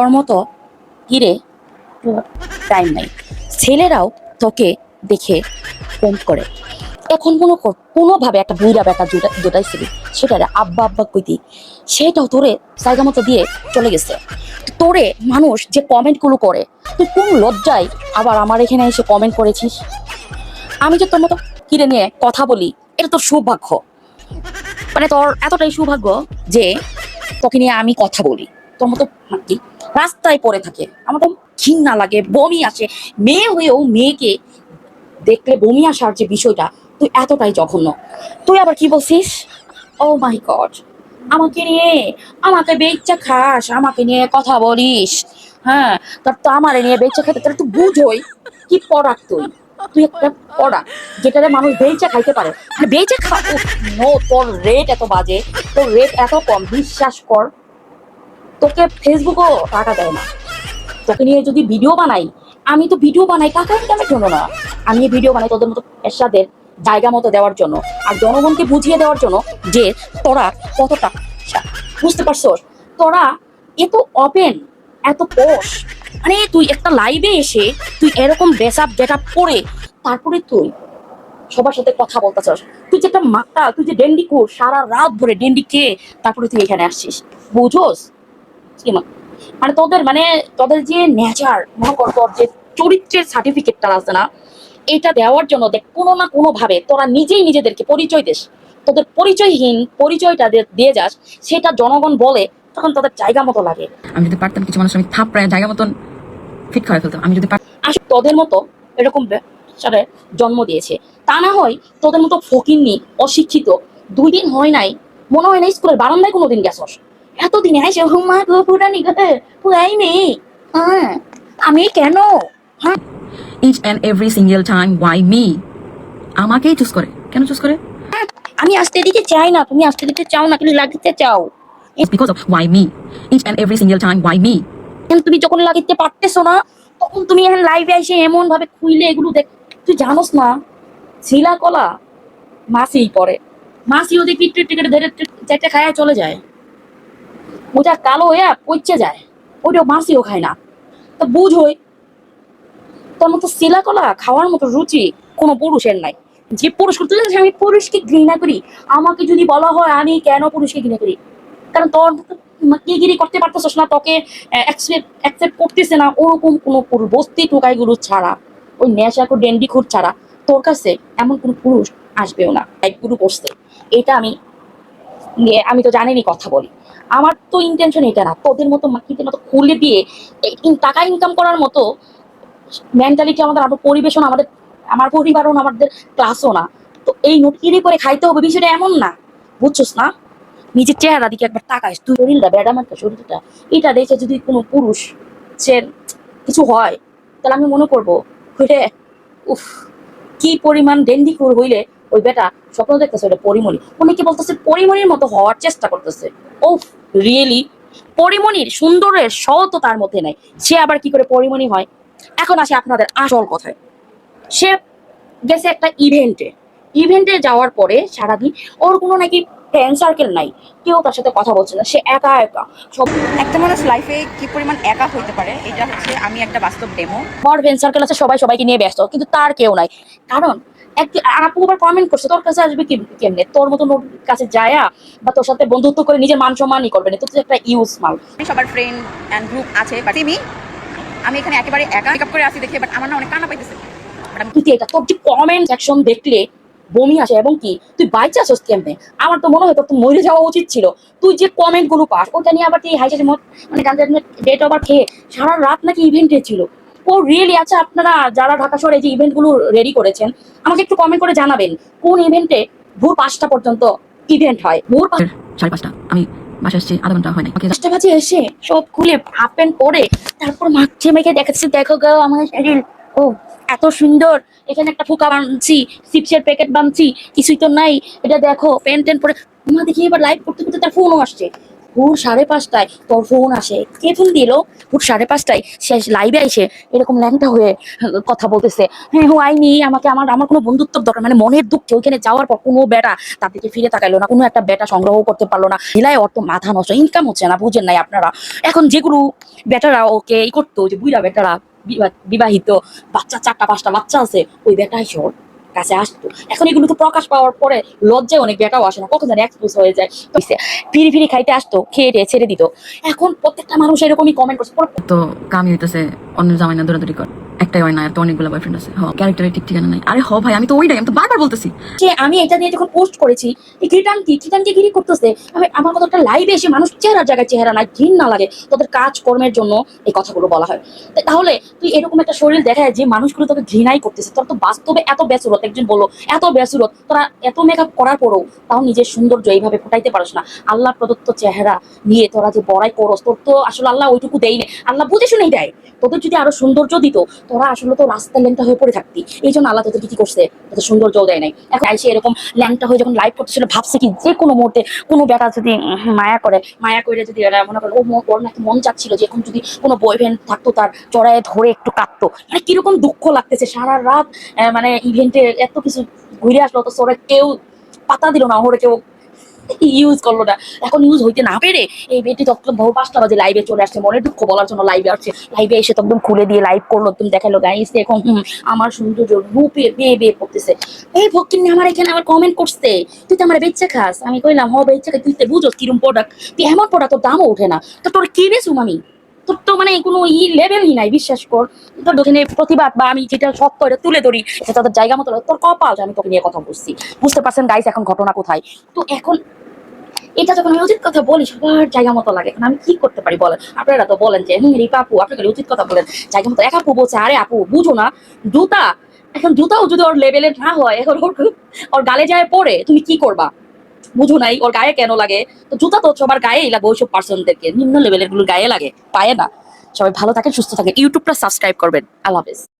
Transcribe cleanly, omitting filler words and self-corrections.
তোর মতো কিরে টাইম নাই, ছেলেরাও তোকে দেখে প্রেম করে। এখন কোনোভাবে একটা বুইরা বেটা জোটাইছিলি, সেটারে আব্বা আব্বা কইতি, সেটাও তোরে জায়গা মতো দিয়ে চলে গেছে। তোরে মানুষ যে কমেন্টগুলো করে, তুই কোন লজ্জায় আবার আমার এখানে এসে কমেন্ট করেছিস? আমি যে তোর মতো কিরে নিয়ে কথা বলি, এটা তোর সৌভাগ্য। মানে তোর এতটাই সৌভাগ্য যে তোকে নিয়ে আমি কথা বলি। তোর মতো কি রাস্তায় পড়ে থাকে, আমার তো ঘৃণা লাগে, বমি আসে। মেয়ে হয়েও মেয়েকে দেখলে বমি আসার যে বিষয়টা, তুই এতটাই জঘন্য। তুই আবার কি বলছিস? ও মাই গড, আমাকে নিয়ে, আমাকে বেচ্চা খাস, আমাকে নিয়ে কথা বলিস? হ্যাঁ, তোর তো আমার নিয়ে বেচ্চা খেতে তোর একটু বুঝোই কি পড়াক তুই। তুই একটা পড়া যেটারে মানুষ বেচা খাইতে পারে, মানে বেচা খা। নো, তোর রেট এত বাজে, তোর রেট এত কম, বিশ্বাস কর। তোকে ফেসবুকও টাকা দেয় না। তোকে নিয়ে যদি ভিডিও বানাই, আমি তো ভিডিও বানাই টাকা ইনকামের জন্য না, আমি ভিডিও বানাই তোদের মতো এরশাদের জায়গা মতো দেওয়ার জন্য, আর জনগণকে বুঝিয়ে দেওয়ার জন্য যে তোরা কতটা, বুঝতে পারছোস? তোরা এত ওপেন, এত পোষ, মানে তুই একটা লাইভে এসে তুই এরকম বেসাপ যেটা পড়ে তারপরে তুই সবার সাথে কথা বলতেছস। তুই যে একটা মাত্রা, তুই যে ডেন্ডি কর, সারা রাত ধরে ডেন্ডি খেয়ে তারপরে তুই এখানে আসছিস, বুঝোস? মানে তোদের, মানে তোদের যে নেচার, মনে কর তোর যে চরিত্রের সার্টিফিকেটটা আছে না, এটা দেওয়ার জন্য দেখ কোনো না কোনো ভাবে তোরা নিজেই নিজেদেরকে পরিচয় দিস। তোদের পরিচয়হীন পরিচয়টা দিয়ে যাস, সেটা জনগণ বলে, তখন তোদের জায়গা মতো লাগে। আমি যদি পারতাম কিছু মানুষ আমি থাপড়ায় জায়গা মতন ফিট করে ফেলতাম। আমি যদি আসলে তোদের মতো এরকম সাথে জন্ম দিয়েছে, তা না হয় তোদের মতো ফকিন্নি অশিক্ষিত 2 দিন হয় নাই, মনে হয় না স্কুলের বারান্দায় কোনোদিন গেছস। এতদিনে আইসে হুমা গো পুরানি গো পুরাই নেই। হ্যাঁ, আমি কেন? হ্যাঁ, each and every single time why me, আমাকেই চুজ করে। কেন চুজ করে? আমি আসতে দিতে চাই না, তুমি আসতে দিতে চাও না, তুমি লাগিতে চাও। Because of why me, each and every single time why me. তুমি যখন লাগিতে পারতেছো না, তখন তুমি এখন লাইভে এসে এমন ভাবে খুইলে এগুলো দেখ। তুই জানোস না, ছিলা কলা মাসিই পরে, মাসিও দেখবি টিকিট ধরে চারটে খায় চলে যায়, ওটা কালো হইয়া পচে যায়, ওইটা মাসিও খায় না। তো বুঝোই, তোর মতো ছিলা কলা খাওয়ার মতো রুচি কোনো পুরুষের নাই। যে পুরুষ করতে, আমি পুরুষকে ঘৃণা করি, আমাকে যদি বলা হয় আমি কেন পুরুষকে ঘৃণা করি, কারণ তোর গিরি করতে পারতেছিস না, তোকে অ্যাকসেপ্ট করতেছে না ওরকম কোনো পুরুষ, বস্তি টোকাইগুলো ছাড়া, ওই নেশাকো ডেন্ডি খুর ছাড়া তোর কাছে এমন কোনো পুরুষ আসবেও না। টাইপগুলো বসতে, এটা আমি তো জানিনি কথা বলি। আমার তো ইন্টেনশন এটা না, তোদের মতো মাকিদের মতো খুলে দিয়ে টাকা ইনকাম করার মতো মেন্টালিটি আমাদের, আরো পরিবেশন আমাদের, আমার পরিবারও না, আমাদের ক্লাসও না। তো এই নোটকিরি করে খাইতে হবে বিষয়টা এমন না, বুঝছস না? নিজের চেহারা দিকে একবার তাকাইস, তুই শরীরটা বেড়ামানটা শরীরটা, এটা দেখে যদি কোনো পুরুষ সে কিছু হয়, তাহলে আমি মনে করবো হইলে উফ, কি পরিমাণ ডেন্ডিকুর হইলে ওই বেটা স্বপ্ন দেখতেছে ওটা পরিমণি। অনেকে বলতেছে পরিমণির মতো হওয়ার চেষ্টা করতেছে। উফ, রিয়েলি পরিমণির সুন্দরের সও তো তার মধ্যে নাই, সে আবার কি করে পরিমণি হয়? এখন আসে আপনাদের আসল কথায়। সে গেছে একটা ইভেন্টে, ইভেন্টে যাওয়ার পরে সারাদিন ওর কোনো নাকি ফ্রেন্ড সার্কেল নাই, কেউ তার সাথে কথা বলছে না, সে একা একা সব। একটা মানুষ লাইফে কি পরিমাণ একা হইতে পারে, এটা হচ্ছে আমি একটা বাস্তব ডেমো। বড় ফ্রেন্ড সার্কেল আছে, সবাই সবাইকে নিয়ে ব্যস্ত, কিন্তু তার কেউ নাই। কারণ আপু আবার কমেন্ট করছে, তোর কাছে আসবে কেমনে? তোর মতো কাছে যায়া বা তোর সাথে বন্ধুত্ব করে নিজের মান সম্মানই করবে না, তোর তো একটা ইউজ মাল। সবার ফ্রেন্ড অ্যান্ড গ্রুপ আছে, বাট আমি এখানে একেবারে একা মেকআপ করে আসি দেখে, বাট আমার না অনেক কান্না পাইতেছে। তুই এটা তোর যে কমেন্ট সেকশন দেখলে বমি আসে, এবং কি তুই বাইচে আসস কেমনে? আমার তো মনে হয় তোর তো মরে যাওয়া উচিত ছিল। তুই যে কমেন্ট গুলো পাস, ওটা নিয়ে আবার তুই হাইসে মানে গান ডেট ওভার খেয়ে সারা রাত নাকি ইভেন্টে ছিল। ও রিয়েলি? আচ্ছা, আপনারা যারা ঢাকা শহরে যে ইভেন্ট গুলো রেডি করেছেন, আমাকে একটু কমেন্ট করে জানাবেন কোন ইভেন্টে ভোর 5টা পর্যন্ত ইভেন্ট হয়। ভোর 5:30 আমি বাসা আসছি, আধা ঘন্টা হয় নাই। 5টা বাজে এসে সব খুলে হাফ প্যান্ট পরে তারপর মাখছে মেখে দেখাচ্ছে, দেখো গো আমার শরীর, ও এত সুন্দর, এখানে একটা ফুকা বানছি, চিপসের প্যাকেট বানছি, কিছুই তো নাই, এটা দেখো প্যান্ট ট্যান্ট পরে। মা দেখি এবার লাইভ করতে করতে তার ফোনও আসছে, ভোর 5:30টায় তোর ফোন আসে, কে ফোন দিল? ভোর 5:30টায় শেষ লাইভে এসে এরকম ল্যাংটা হয়ে কথা বলতেছে, হ্যাঁ হয়নি, আমাকে আমার আমার কোনো বন্ধুত্ব দরকার, মানে মনের দুঃখে ওইখানে যাওয়ার পর কোনো বেটা তার দিকে ফিরে তাকাইলো না, কোনো একটা বেটা সংগ্রহ করতে পারলো না, জেলায় ওর তো মাথা নষ্ট, ইনকাম হচ্ছে না, বুঝেন নাই আপনারা? এখন যেগুলো বেটারা ওকে এই করতো, যে বুইড়া বেটারা বিবাহিত, বাচ্চা 4টা 5টা বাচ্চা আছে, ওই বেটাই ওর কাছে আসতো। এখন এগুলো তো প্রকাশ পাওয়ার পরে লজ্জায় অনেক বেটাও আসে না, কত জানি এক্সপোজ হয়ে যায়। তো ফিরি ফিরি খাইতে আসতো, খেয়ে টেয়ে ছেড়ে দিত। এখন প্রত্যেকটা মানুষ এরকমই কমেন্ট করছে। তো কামি হইতেছে অন্য জামাই না দৌড়াদৌড়ি কর, একটাই হয় না, তো অনেকগুলো বয়ফ্রেন্ড আছে। ক্যারেক্টারের ঠিক ঠিকানা নাই। আরে ভাই, আমি তো ওইটাই, আমি তো বারবার বলতেছি। যে আমি এটা নিয়ে যখন পোস্ট করেছি, এই কীটাঙ্কি গিরি করতেছে, আমি আমার কথা একটা লাইভে এসে মানুষ চেহারার জায়গায় চেহারা নাই, ঘৃণ না লাগে? তোদের কাজ কর্মের জন্য এই কথাগুলো বলা হয়। তাহলে তুই এরকম একটা শরীর দেখায় যে মানুষগুলো তোকে ঘৃণাই করতেছে, তোর তো বাস্তবে এত বেসুরত, একজন বললো এত বেসুরত, তোরা এত মেকআপ করার পরেও তাও নিজের সৌন্দর্য এইভাবে ফুটাইতে পারস না। আল্লাহ প্রদত্ত চেহারা নিয়ে তোরা যে বড়াই করস, তোর তো আসলে আল্লাহ ওইটুকু দেয় না, আল্লাহ বুঝে শুনেই দেয়। তোদের যদি আরো সৌন্দর্য দিত, তোরা আসলে তো রাস্তার ল্যাংটা হয়ে পড়ে থাকতি। এই জন্য আল্লাহ তোদেরকে কি করছে, তোদের সৌন্দর্যও দেয় নাই। এখন আইসে এরকম ল্যাংটা হয়ে যখন লাইভ করতেছিল, ভাবছে কি যে কোনো মুহূর্তে কোনো বেটা যদি মায়া করে যদি এরা মনে করে ওর নাকি মন চাচ্ছিল যে এখন যদি কোনো বয়ফ্রেন্ড থাকতো, তার জড়ায় ধরে একটু কাঁদতো, মানে কিরকম দুঃখ লাগতেছে। সারা রাত মানে ইভেন্টে এত কিছু ঘুরে আসলো, তো ওরা কেউ পাতা দিল না, ওরে কেউ ইউজ করলো না। এখন ইউজ হইতে না পেরে এই বেটি তো একদম ভোর 5টা বাজে লাইভে চলে আসছে, মনের দুঃখ বলার জন্য লাইভে আসছে। লাইভে এসে তো একদম খুলে দিয়ে লাইভ করলো, একদম দেখালো গাইস এখন আমার সৌন্দর্য রূপে বেয়ে বেয়ে পড়তেছে। এই ভক্তিনি আমার এখানে আবার কমেন্ট করছে, তুই তো আমার বেচ্চা খাস। আমি কইলাম হ বেচ্চা খাই, তুই তো বুঝোস কিরম প্রোডাক্ট, তুই এমন প্রোডাক্ট, তোর দামও ওঠে না, তো তোর কি বেচুম আমি? তোর তো মানে কোনো লেভেলই নাই, বিশ্বাস কর। তোর ওখানে প্রতিবাদ বা আমি যেটা সত্য এটা তুলে ধরি, এটা তাদের জায়গা মতো, তোর কপাল যে আমি তোকে নিয়ে কথা বলছি। বুঝতে পারছেন গাইস এখন ঘটনা কোথায়? তো এখন এটা যখন আমি উচিত কথা বলি, সবার জায়গা মতো লাগে। এখন আমি কি করতে পারি বলেন? আপনারা তো বলেন যে রিপা আপু আপনি উচিত কথা বলেন, জায়গা মতো। এক আপু বলছে, আরে আপু বুঝো না, জুতা, এখন জুতাও যদি ওর লেভেলে না হয়, এখন ওর গালে যায় পরে তুমি কি করবা? বুঝো নাই ওর গায়ে কেন লাগে? তো জুতা তো সবার গায়েই লাগে, ওইসব পার্সনদেরকে, নিম্ন লেভেলের গুলো গায়ে লাগে, পায়ে না। সবাই ভালো থাকেন, সুস্থ থাকেন, ইউটিউবটা সাবস্ক্রাইব করবেন। আল্লাহ হাফেজ।